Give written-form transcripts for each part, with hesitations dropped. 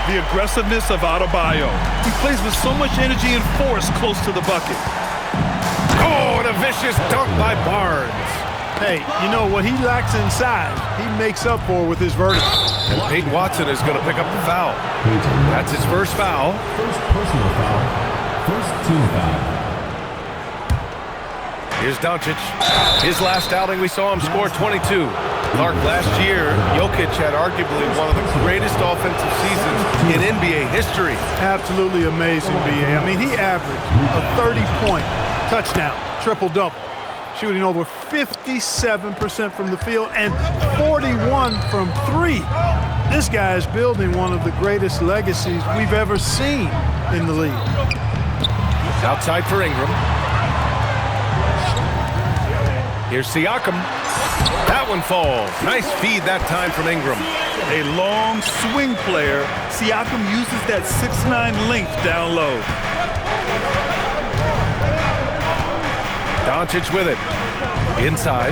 The aggressiveness of Adebayo. He plays with so much energy and force close to the bucket. Oh, and a vicious dunk by Barnes. Hey, you know what he lacks inside, he makes up for with his vertical. And Peyton Watson is going to pick up the foul. That's his first foul. First personal foul. First team foul. Here's Doncic. His last outing, we saw him score 22. Clark, last year, Jokic had arguably one of the greatest offensive seasons in NBA history. Absolutely amazing, B.A. I mean, he averaged a 30-point touchdown, triple-double, shooting over 57% from the field and 41 from three. This guy is building one of the greatest legacies we've ever seen in the league. Outside for Ingram. Here's Siakam. That one falls. Nice feed that time from Ingram. A long swing player. Siakam uses that 6'9" length down low. Doncic with it. Inside.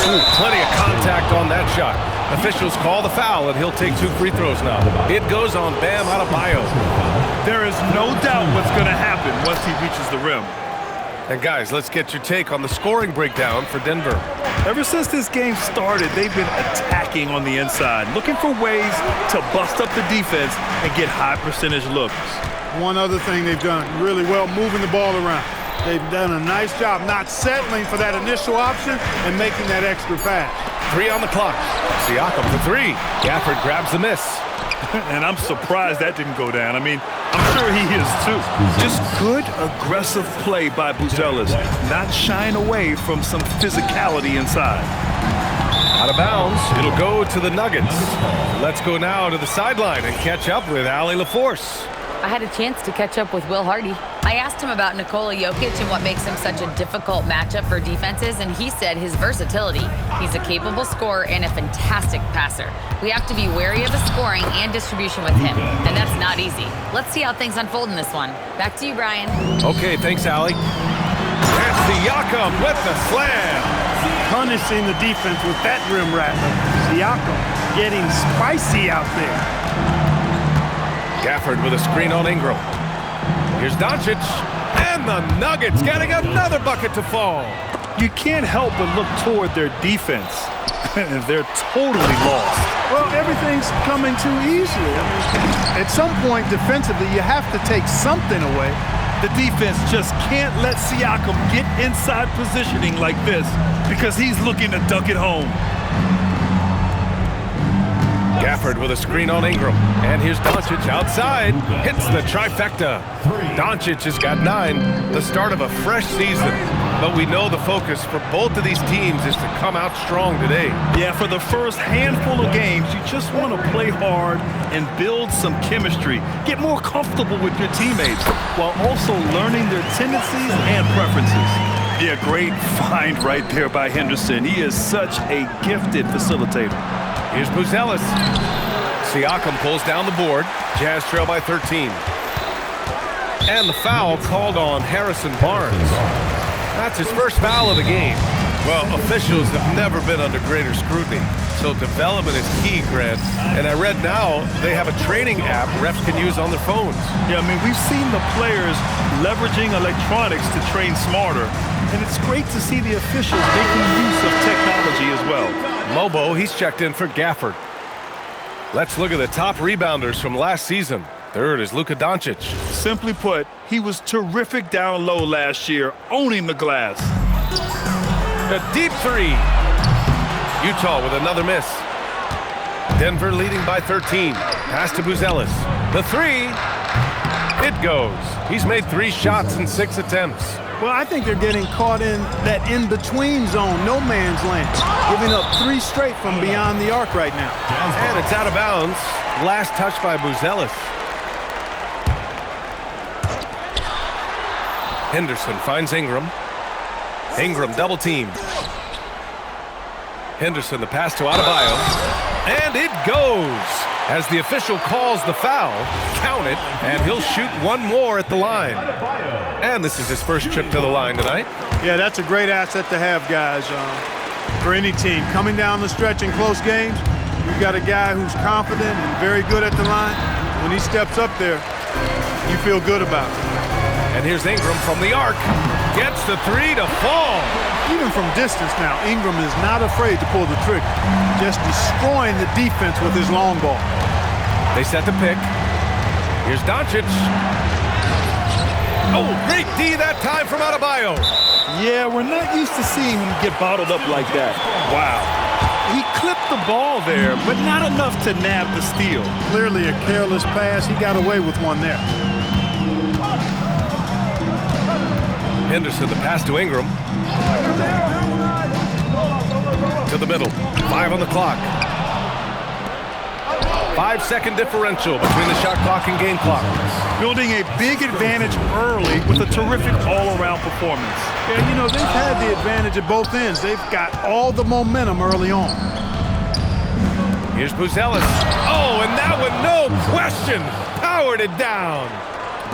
Ooh, plenty of contact on that shot. Officials call the foul, and he'll take 2 free throws now. It goes on Bam Adebayo. There is no doubt what's going to happen once he reaches the rim. And guys, let's get your take on the scoring breakdown for Denver. Ever since this game started, they've been attacking on the inside, looking for ways to bust up the defense and get high percentage looks. One other thing they've done really well, moving the ball around. They've done a nice job not settling for that initial option and making that extra pass. 3 on the clock. Siakam for 3. Gafford grabs the miss. And I'm surprised that didn't go down. I mean, I'm sure he is too. Just good, aggressive play by Buzelis, not shying away from some physicality inside. Out of bounds. It'll go to the Nuggets. Let's go now to the sideline and catch up with Allie LaForce. I had a chance to catch up with Will Hardy. I asked him about Nikola Jokic and what makes him such a difficult matchup for defenses, and he said his versatility. He's a capable scorer and a fantastic passer. We have to be wary of the scoring and distribution with him, and that's not easy. Let's see how things unfold in this one. Back to you, Brian. Okay, thanks, Allie. That's Siakam with the slam. Punishing the defense with that rim rattler. Siakam getting spicy out there. Gafford with a screen on Ingram. Here's Doncic. And the Nuggets getting another bucket to fall. You can't help but look toward their defense. They're totally lost. Well, everything's coming too easily. I mean, at some point defensively, you have to take something away. The defense just can't let Siakam get inside positioning like this because he's looking to dunk it home. Gafford with a screen on Ingram. And here's Doncic outside. Hits the trifecta. Doncic has got 9. The start of a fresh season. But we know the focus for both of these teams is to come out strong today. Yeah, for the first handful of games, you just want to play hard and build some chemistry. Get more comfortable with your teammates while also learning their tendencies and preferences. Yeah, great find right there by Henderson. He is such a gifted facilitator. Here's Buzelis. Siakam pulls down the board. Jazz trail by 13. And the foul called on Harrison Barnes. That's his first foul of the game. Well, officials have never been under greater scrutiny, so development is key, Grant. And I read now they have a training app refs can use on their phones. Yeah, I mean, we've seen the players leveraging electronics to train smarter, and it's great to see the officials making use of technology as well. Mobo, he's checked in for Gafford. Let's look at the top rebounders from last season. Third is Luka Doncic. Simply put, he was terrific down low last year, owning the glass. A deep 3. Utah with another miss. Denver leading by 13. Pass to Buzelis. The 3. It goes. He's made 3 shots in 6 attempts. Well, I think they're getting caught in that in-between zone, no man's land, giving up 3 straight from beyond the arc right now. And it's out of bounds. Last touch by Buzelis. Henderson finds Ingram. Ingram double teamed. Henderson, the pass to Adebayo. And it goes. As the official calls the foul, count it, and he'll shoot 1 more at the line. And this is his first trip to the line tonight. Yeah, that's a great asset to have, guys, for any team. Coming down the stretch in close games, you've got a guy who's confident and very good at the line. When he steps up there, you feel good about it. And here's Ingram from the arc. Gets the three to fall. Even from distance now, Ingram is not afraid to pull the trigger. Just destroying the defense with his long ball. They set the pick. Here's Doncic. Oh, great D that time from Adebayo. Yeah, we're not used to seeing him get bottled up like that. Wow. He clipped the ball there, but not enough to nab the steal. Clearly a careless pass. He got away with one there. Henderson, the pass to Ingram. To the middle. 5 on the clock. 5-second differential between the shot clock and game clock. Building a big advantage early with a terrific all-around performance. Yeah, you know, they've had the advantage at both ends. They've got all the momentum early on. Here's Buzelis. Oh, and that one, no question, powered it down.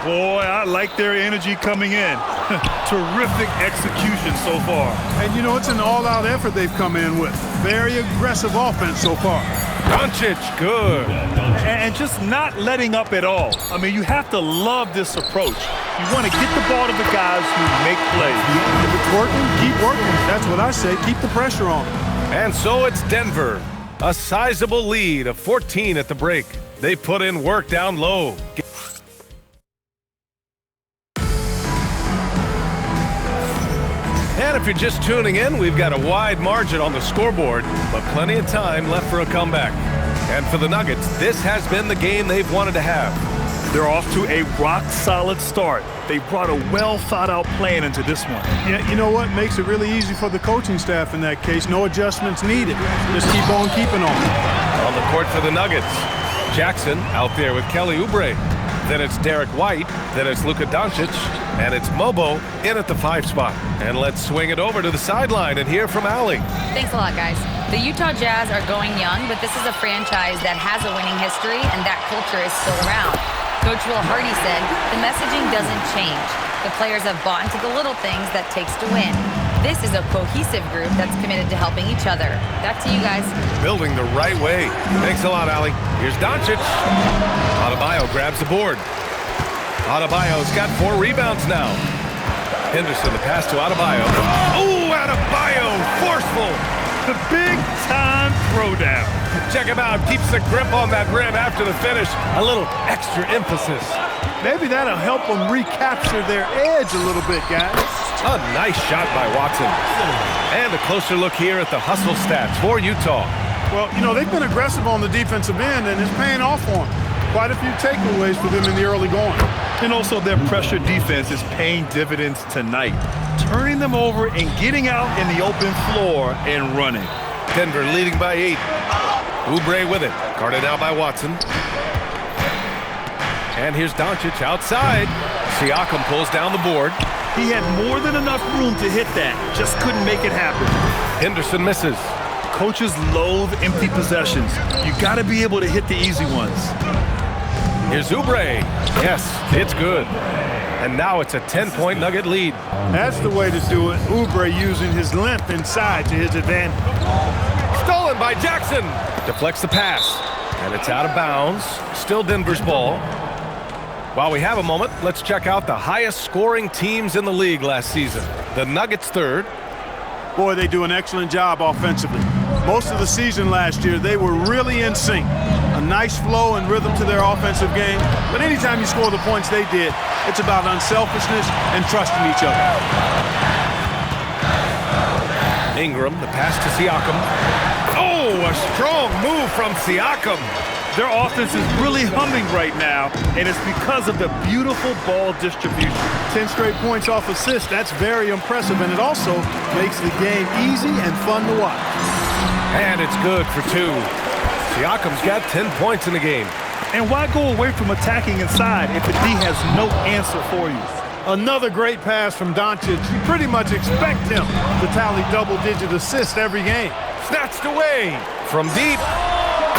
Boy, I like their energy coming in. Terrific execution so far. And, you know, it's an all-out effort they've come in with. Very aggressive offense so far. Doncic, good. And just not letting up at all. I mean, you have to love this approach. You want to get the ball to the guys who make plays. If it's working, keep working. That's what I say. Keep the pressure on. And so it's Denver. A sizable lead of 14 at the break. They put in work down low. And if you're just tuning in, we've got a wide margin on the scoreboard, but plenty of time left for a comeback. And for the Nuggets, this has been the game they've wanted to have. They're off to a rock-solid start. They brought a well-thought-out plan into this one. Yeah, you know what? Makes it really easy for the coaching staff in that case. No adjustments needed. Just keep on keeping on. On the court for the Nuggets, Jackson out there with Kelly Oubre. Then it's Derek White. Then it's Luka Doncic. And it's Mobo in at the 5 spot. And let's swing it over to the sideline and hear from Allie. Thanks a lot, guys. The Utah Jazz are going young, but this is a franchise that has a winning history, and that culture is still around. Coach Will Hardy said, the messaging doesn't change. The players have bought into the little things that takes to win. This is a cohesive group that's committed to helping each other. Back to you guys. Building the right way. Thanks a lot, Allie. Here's Doncic. Adebayo grabs the board. Adebayo's got 4 rebounds now. Henderson, the pass to Adebayo. Oh, Adebayo, forceful. The big-time throwdown. Check him out. Keeps the grip on that rim after the finish. A little extra emphasis. Maybe that'll help them recapture their edge a little bit, guys. A nice shot by Watson. And a closer look here at the hustle stats for Utah. Well, you know, they've been aggressive on the defensive end, and it's paying off for them. Quite a few takeaways for them in the early going. And also their pressure defense is paying dividends tonight. Turning them over and getting out in the open floor and running. Denver leading by 8. Oubre with it. Guarded out by Watson. And here's Doncic outside. Siakam pulls down the board. He had more than enough room to hit that. Just couldn't make it happen. Henderson misses. Coaches loathe empty possessions. You got to be able to hit the easy ones. Here's Oubre. Yes, it's good. And now it's a 10-point Nugget lead. That's the way to do it. Oubre using his length inside to his advantage. Stolen by Jackson. Deflects the pass. And it's out of bounds. Still Denver's ball. While we have a moment, let's check out the highest scoring teams in the league last season. The Nuggets 3rd. Boy, they do an excellent job offensively. Most of the season last year, they were really in sync. A nice flow and rhythm to their offensive game. But anytime you score the points they did, it's about unselfishness and trusting each other. Ingram, the pass to Siakam. Oh, a strong move from Siakam. Their offense is really humming right now, and it's because of the beautiful ball distribution. 10 straight points off assists. That's very impressive, and it also makes the game easy and fun to watch. And it's good for 2. Siakam's got 10 points in the game. And why go away from attacking inside if the D has no answer for you? Another great pass from Doncic. You pretty much expect him to tally double-digit assists every game. Snatched away from deep.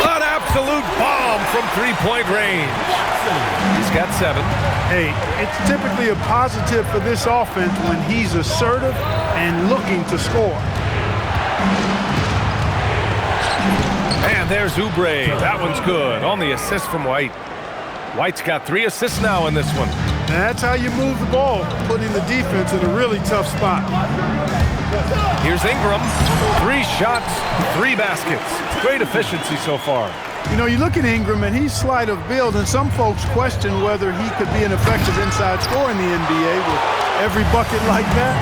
An absolute bomb from 3-point range. He's got 7. Hey, it's typically a positive for this offense when he's assertive and looking to score. And there's Oubre. That one's good on the assist from White. White's got 3 assists now in this one. That's how you move the ball, putting the defense in a really tough spot. Here's Ingram. 3 shots, 3 baskets. Great efficiency so far. You know, you look at Ingram, and he's slight of build, and some folks question whether he could be an effective inside scorer in the NBA with every bucket like that.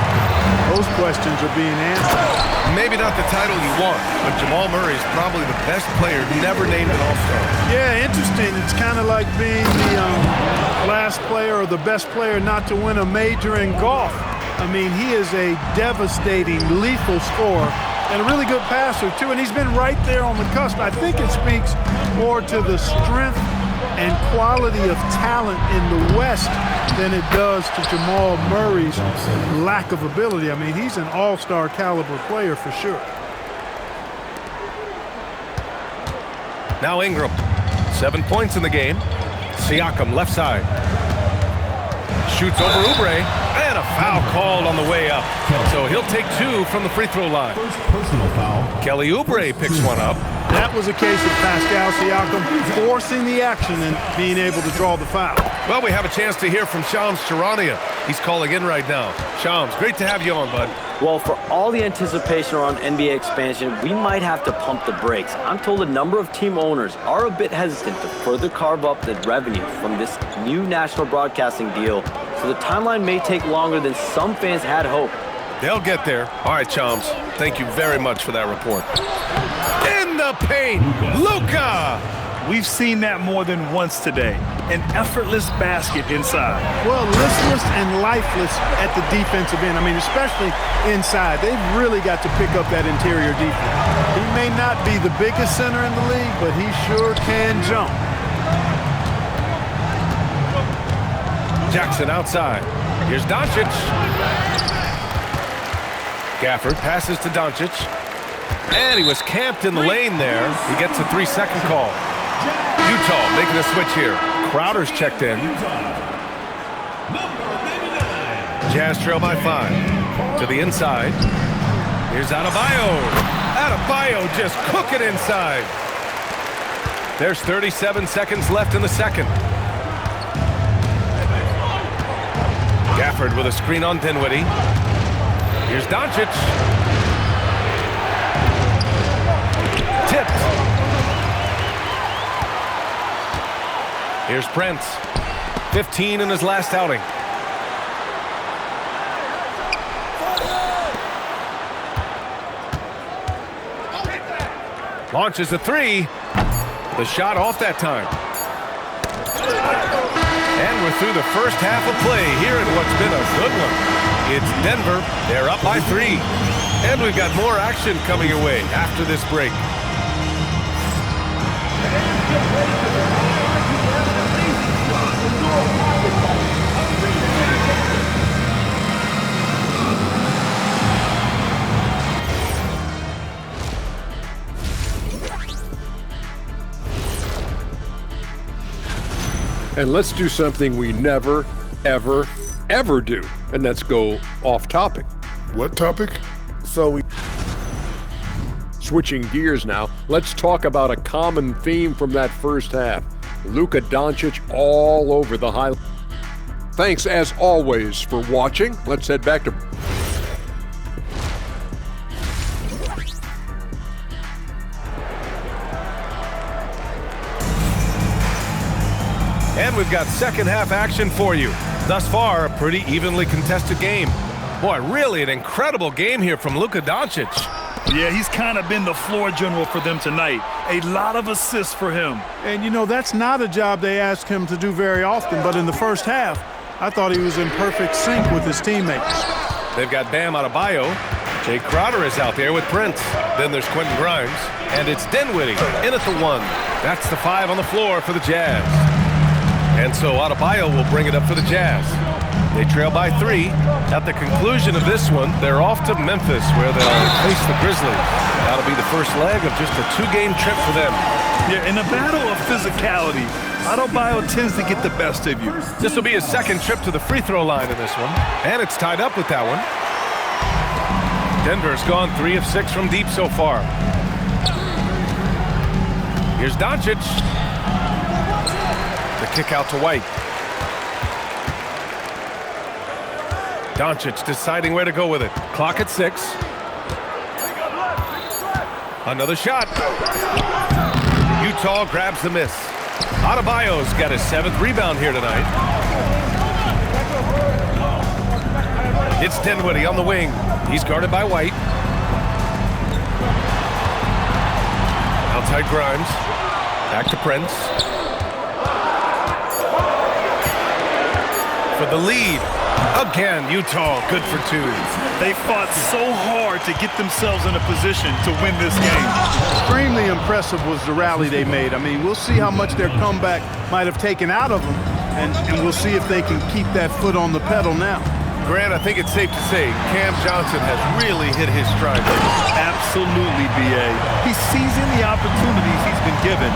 Those questions are being answered. Maybe not the title you want, but Jamal Murray is probably the best player never named an All-Star. Yeah, interesting. It's kind of like being the last player or the best player not to win a major in golf. I mean, he is a devastating, lethal scorer and a really good passer, too. And he's been right there on the cusp. I think it speaks more to the strength and quality of talent in the West than it does to Jamal Murray's lack of ability. I mean, he's an all-star caliber player for sure. Now Ingram. 7 points in the game. Siakam left side. Shoots over Oubre. And a foul called on the way up. So he'll take 2 from the free throw line. First personal foul. Kelly Oubre picks one up. That was a case of Pascal Siakam forcing the action and being able to draw the foul. Well, we have a chance to hear from Shams Charania. He's calling in right now. Shams, great to have you on, bud. Well, for all the anticipation around NBA expansion, we might have to pump the brakes. I'm told a number of team owners are a bit hesitant to further carve up the revenue from this new national broadcasting deal, so the timeline may take longer than some fans had hoped. They'll get there. All right, Shams, thank you very much for that report. In the paint, Luka! We've seen that more than once today. An effortless basket inside. Well, listless and lifeless at the defensive end. I mean, especially inside. They've really got to pick up that interior defense. He may not be the biggest center in the league, but he sure can jump. Jackson outside. Here's Doncic. Gafford passes to Doncic. And he was camped in the lane there. He gets a 3-second call. Utah making a switch here. Crowder's checked in. Jazz trail by 5. To the inside. Here's Adebayo. Adebayo just cooking inside. There's 37 seconds left in the second. Gafford with a screen on Dinwiddie. Here's Doncic. Tipped. Here's Prince. 15 in his last outing. Launches a 3. The shot off that time. And we're through the first half of play here in what's been a good one. It's Denver. They're up by 3. And we've got more action coming your way after this break. And let's do something we never, ever, ever do, and that's go off topic. What topic? Switching gears now, let's talk about a common theme from that first half. Luka Doncic all over the highlight. Thanks as always for watching. Let's head back to... And we've got second half action for you. Thus far, a pretty evenly contested game. Boy, really an incredible game here from Luka Doncic. Yeah, he's kind of been the floor general for them tonight. A lot of assists for him. And, you know, that's not a job they ask him to do very often, but in the first half, I thought he was in perfect sync with his teammates. They've got Bam Adebayo. Jay Crowder is out there with Prince. Then there's Quentin Grimes. And it's Dinwiddie in at the 1. That's the 5 on the floor for the Jazz. And so Adebayo will bring it up for the Jazz. They trail by 3. At the conclusion of this one, they're off to Memphis, where they'll face the Grizzlies. That'll be the first leg of just a 2-game trip for them. Yeah, in a battle of physicality, Adebayo tends to get the best of you. This will be his second trip to the free throw line in this one. And it's tied up with that one. Denver's gone 3 of 6 from deep so far. Here's Doncic. The kick out to White. Doncic deciding where to go with it. Clock at 6. Another shot. Utah grabs the miss. Adebayo's got his 7th rebound here tonight. It's Dinwiddie on the wing. He's guarded by White. Outside Grimes. Back to Prince. For the lead. Again, Utah good for 2. They fought so hard to get themselves in a position to win this game. Extremely impressive was the rally they made. I mean, we'll see how much their comeback might have taken out of them, and we'll see if they can keep that foot on the pedal now. Grant, I think it's safe to say Cam Johnson has really hit his stride. Absolutely, B.A. He's seizing the opportunities he's been given,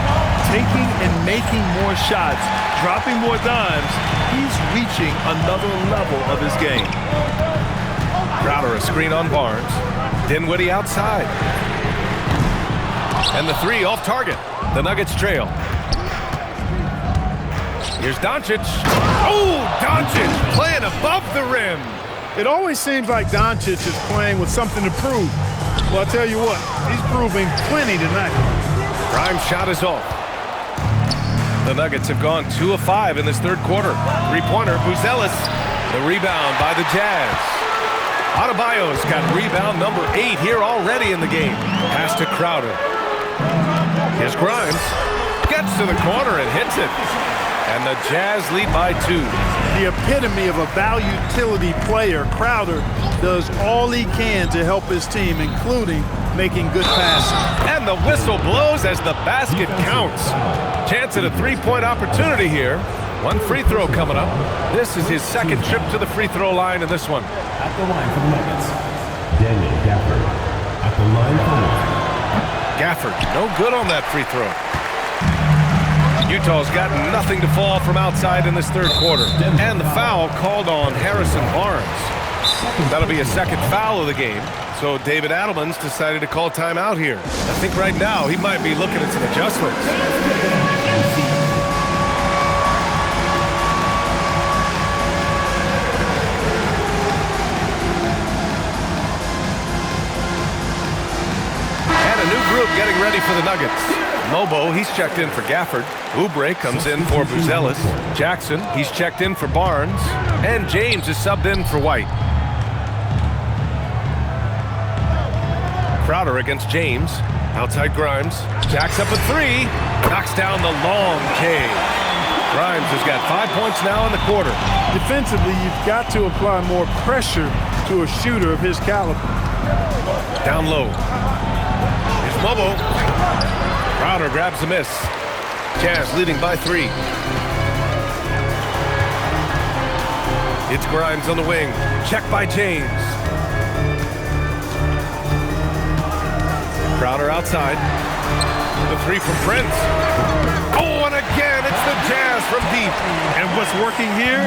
taking and making more shots, dropping more dimes. He's reaching another level of his game. Crowder a screen on Barnes. Dinwiddie outside. And the 3 off target. The Nuggets trail. Here's Doncic. Oh, Doncic playing above the rim. It always seems like Doncic is playing with something to prove. Well, I'll tell you what, he's proving plenty tonight. Grimes' shot is off. The Nuggets have gone 2 of 5 in this 3rd quarter. 3-pointer, Buzelis. The rebound by the Jazz. Adebayo's got rebound number 8 here already in the game. Pass to Crowder. Here's Grimes. Gets to the corner and hits it. And the Jazz lead by 2. The epitome of a value-utility player, Crowder does all he can to help his team, including making good passes. And the whistle blows as the basket counts. Chance at a 3-point opportunity here. 1 free throw coming up. This is his 2nd trip to the free throw line in this one. At the line for the Nuggets, Daniel Gafford. At the line for one. Gafford, no good on that free throw. Utah's got nothing to fall from outside in this 3rd quarter. And the foul called on Harrison Barnes. That'll be a 2nd foul of the game. So David Adelman's decided to call timeout here. I think right now he might be looking at some adjustments. And a new group getting ready for the Nuggets. Mobo, he's checked in for Gafford. Oubre comes in for Buzelis. Jackson, he's checked in for Barnes. And James is subbed in for White. Crowder against James. Outside Grimes. Jacks up a 3. Knocks down the long K. Grimes has got 5 points now in the quarter. Defensively, you've got to apply more pressure to a shooter of his caliber. Down low. Here's Mobo. Crowder grabs the miss. Jazz leading by 3. It's Grimes on the wing. Checked by James. Crowder outside. The 3 from Prince. Oh, and again, it's the Jazz from deep. And what's working here,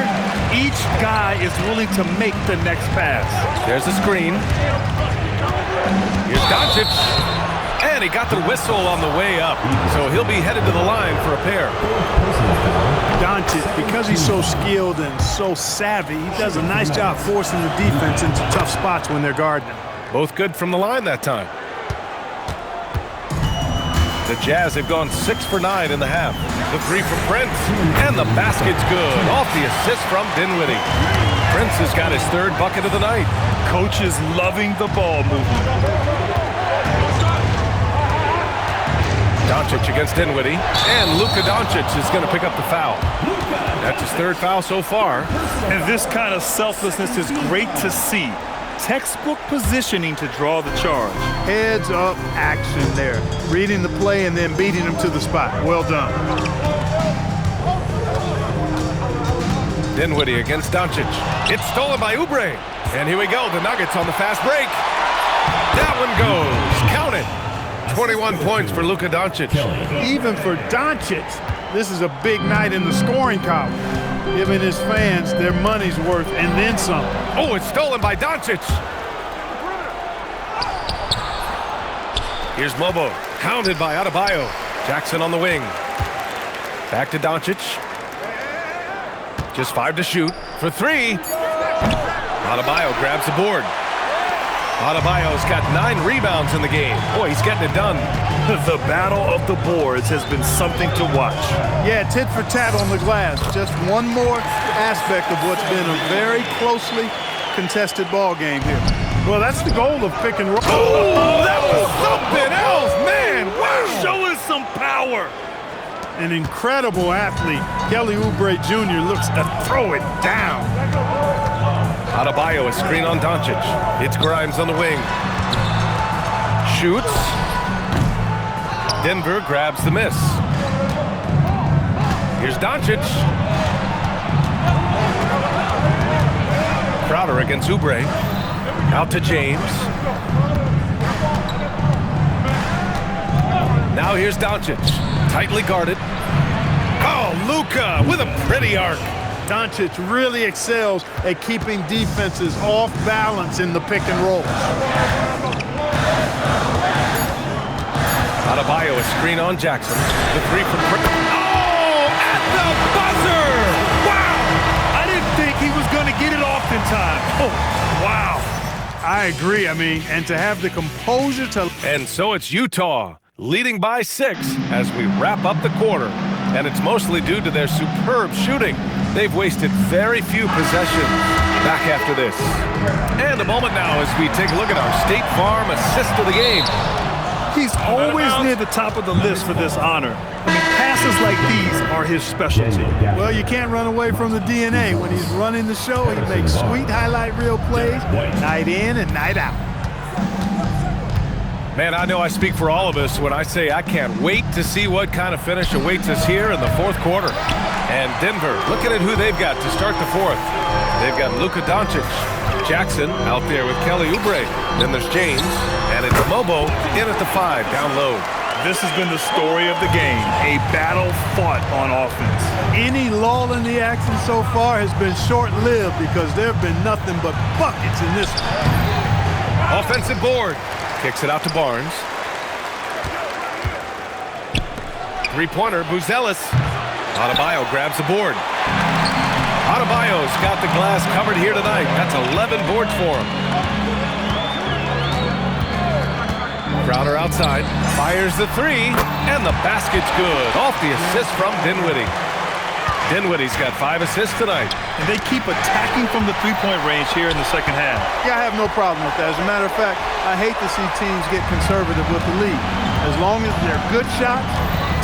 each guy is willing to make the next pass. There's a screen. Here's Doncic. And he got the whistle on the way up. So he'll be headed to the line for a pair. Doncic, because he's so skilled and so savvy, he does a nice job forcing the defense into tough spots when they're guarding him. Both good from the line that time. The Jazz have gone 6 for 9 in the half. The 3 from Prince. And the basket's good. Off the assist from Dinwiddie. Prince has got his 3rd bucket of the night. Coach is loving the ball movement. Doncic against Dinwiddie. And Luka Doncic is going to pick up the foul. That's his 3rd foul so far. And this kind of selflessness is great to see. Textbook positioning to draw the charge. Heads up action there. Reading the play and then beating him to the spot. Well done. Dinwiddie against Doncic. It's stolen by Oubre. And here we go. The Nuggets on the fast break. That one goes. Count it. 21 points for Luka Doncic. Even for Doncic, this is a big night in the scoring column, giving his fans their money's worth and then some. Oh, it's stolen by Doncic. Here's Mobo, hounded by Adebayo. Jackson on the wing. Back to Doncic. Just 5 to shoot for 3. Adebayo grabs the board. Adebayo's got 9 rebounds in the game. Boy, he's getting it done. The battle of the boards has been something to watch. Yeah, tit for tat on the glass. Just one more aspect of what's been a very closely contested ball game here. Well, that's the goal of pick and roll. Oh, that was something else, man. Wow. Show us some power. An incredible athlete. Kelly Oubre Jr. looks to throw it down. Adebayo, a screen on Doncic. It's Grimes on the wing. Shoots. Denver grabs the miss. Here's Doncic. Crowder against Oubre. Out to James. Now here's Doncic. Tightly guarded. Oh, Luka with a pretty arc. Doncic really excels at keeping defenses off balance in the pick and roll. Adebayo, a screen on Jackson. The 3 from... Oh, at the buzzer! Wow! I didn't think he was going to get it off in time. Oh, wow. I agree. I mean, and to have the composure to... And so it's Utah, leading by 6 as we wrap up the quarter. And it's mostly due to their superb shooting. They've wasted very few possessions back after this. And a moment now as we take a look at our State Farm assist of the game. He's always near the top of the list for this honor. I mean, passes like these are his specialty. Well, you can't run away from the DNA. When he's running the show, he makes sweet highlight reel plays night in and night out. Man, I know I speak for all of us when I say I can't wait to see what kind of finish awaits us here in the 4th quarter. And Denver, looking at who they've got to start the 4th. They've got Luka Doncic. Jackson out there with Kelly Oubre. Then there's James. And it's Mobo in at the 5, down low. This has been the story of the game, a battle fought on offense. Any lull in the action so far has been short-lived because there have been nothing but buckets in this one. Offensive board. Kicks it out to Barnes. 3-pointer, Buzelis. Adebayo grabs the board. Adebayo's got the glass covered here tonight. That's 11 boards for him. Crowder outside, fires the 3, and the basket's good. Off the assist from Dinwiddie. Dinwiddie's got 5 assists tonight. And they keep attacking from the three-point range here in the second half. Yeah, I have no problem with that. As a matter of fact, I hate to see teams get conservative with the lead. As long as they're good shots,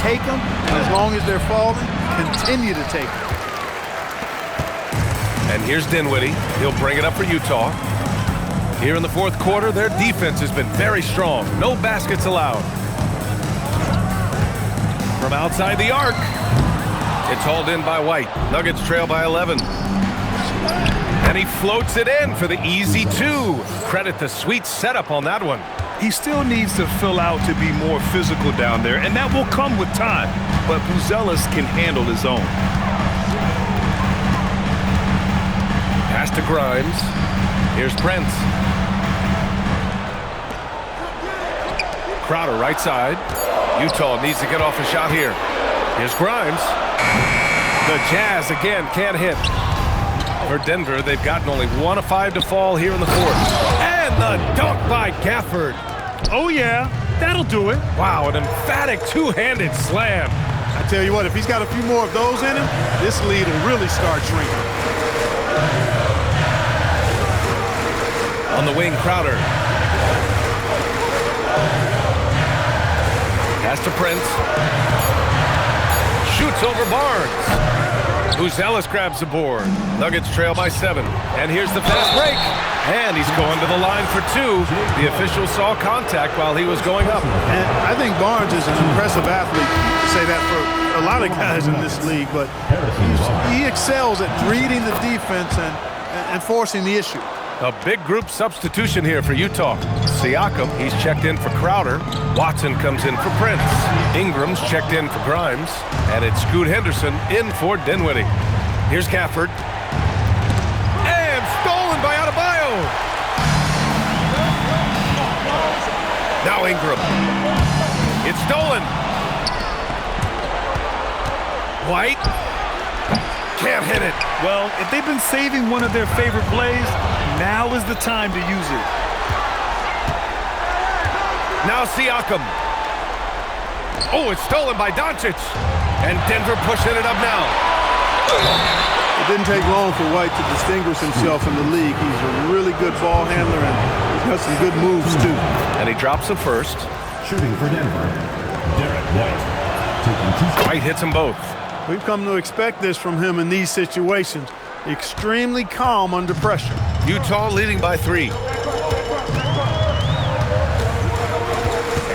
take them. And as long as they're falling, continue to take them. And here's Dinwiddie. He'll bring it up for Utah. Here in the 4th quarter, their defense has been very strong. No baskets allowed. From outside the arc. It's hauled in by White. Nuggets trail by 11. And he floats it in for the easy 2. Credit the sweet setup on that one. He still needs to fill out to be more physical down there, and that will come with time. But Buzelis can handle his own. Pass to Grimes. Here's Prince. Crowder right side. Utah needs to get off a shot here. Here's Grimes. The Jazz again can't hit. For Denver, they've gotten only 1 of 5 to fall here in the 4th. And the dunk by Gafford. Oh, yeah, that'll do it. Wow, an emphatic two-handed slam. I tell you what, if he's got a few more of those in him, this lead will really start shrinking. On the wing, Crowder. Pass to Prince. Shoots over Barnes. Buzelis grabs the board. Nuggets trail by 7. And here's the fast break. And he's going to the line for 2. The official saw contact while he was going up. And I think Barnes is an impressive athlete. I say that for a lot of guys in this league, but he excels at reading the defense and forcing the issue. A big group substitution here for Utah. Siakam, he's checked in for Crowder. Watson comes in for Prince. Ingram's checked in for Grimes. And it's Scoot Henderson in for Dinwiddie. Here's Gafford. And stolen by Adebayo. Now Ingram. It's stolen. White. Can't can't hit it. Well, if they've been saving one of their favorite plays, now is the time to use it. Now Siakam. Oh, it's stolen by Doncic. And Denver pushing it up now. It didn't take long for White to distinguish himself in the league. He's a really good ball handler, and he's got some good moves, too. And he drops them first. Shooting for Denver, Derek White. Taking 2 White hits them both. We've come to expect this from him in these situations. Extremely calm under pressure. Utah leading by 3.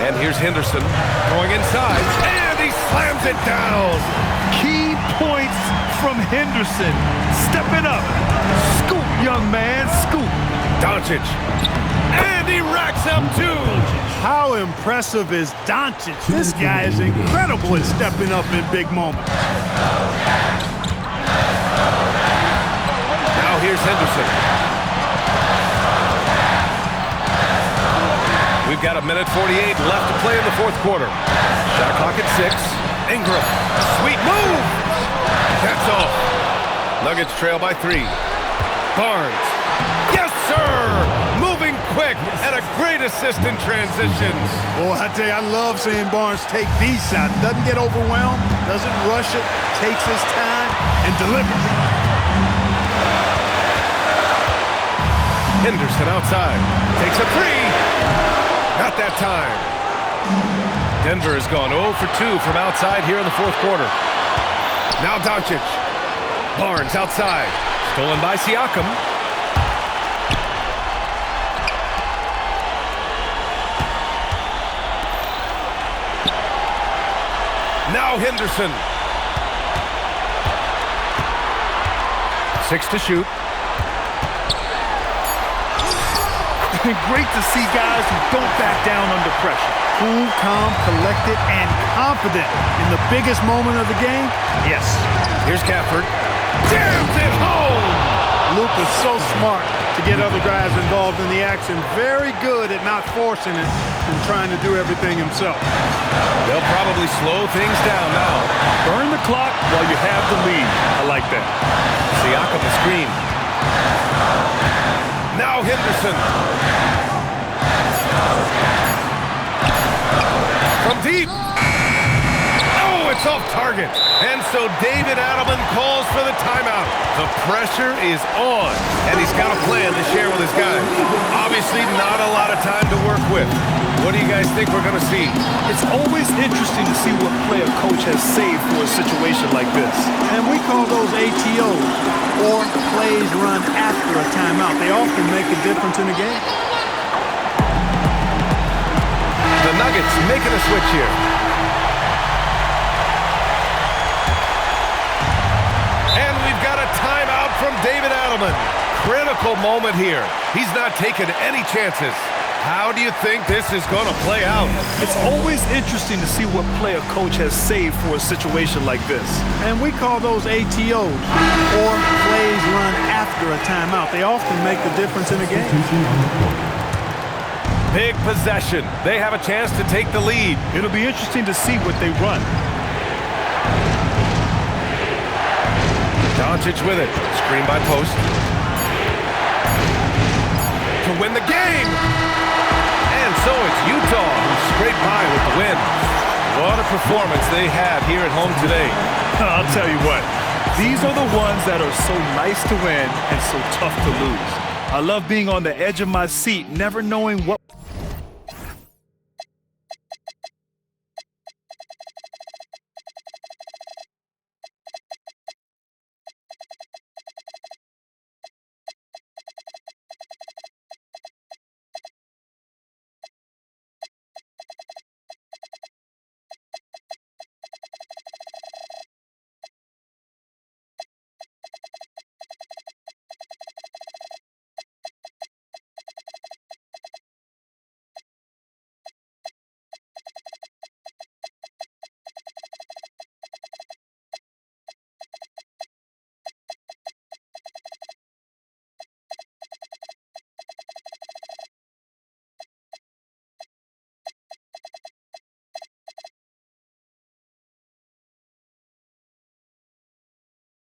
And here's Henderson going inside, and he slams it down. Key points from Henderson. Stepping up. Scoop, young man, scoop. Doncic, and he racks up 2. How impressive is Doncic? This guy is incredible at stepping up in big moments. Now here's Henderson. We've got 1:48 left to play in the fourth quarter. Shot clock at 6. Ingram, sweet move. That's off. Nuggets trail by 3. Barnes. Yes, sir! Moving quick and a great assist in transition. Boy, I tell you, I love seeing Barnes take these shots. Doesn't get overwhelmed, doesn't rush it, takes his time, and delivers. Henderson outside. Takes a 3. Not that time. Denver has gone 0 for 2 from outside here in the fourth quarter. Now Doncic. Barnes outside. Stolen by Siakam. Now Henderson. 6 to shoot. Great to see guys who don't back down under pressure. Cool, calm, collected, and confident in the biggest moment of the game. Yes. Here's Gafford. Jams it home! Luke is so smart to get other guys involved in the action. Very good at not forcing it and trying to do everything himself. They'll probably slow things down now. Burn the clock while you have the lead. I like that. Siakam the screen. Now Henderson. From deep. Oh, it's off target. And so David Adelman calls for the timeout. The pressure is on, and he's got a plan to share with his guys. Obviously not a lot of time to work with. What do you guys think we're going to see? It's always interesting to see what play a coach has saved for a situation like this. And we call those ATOs, or plays run after a timeout. They often make a difference in a game. The Nuggets making a switch here. And we've got a timeout from David Adelman. Critical moment here. He's not taking any chances. How do you think this is going to play out? It's always interesting to see what play a coach has saved for a situation like this. And we call those ATOs, or plays run after a timeout. They often make the difference in a game. Big possession. They have a chance to take the lead. It'll be interesting to see what they run. Doncic with it. Screen by post. To win the game. And so it's Utah who scraped by with the win. What a performance they had here at home today. I'll tell you what, these are the ones that are so nice to win and so tough to lose. I love being on the edge of my seat, never knowing what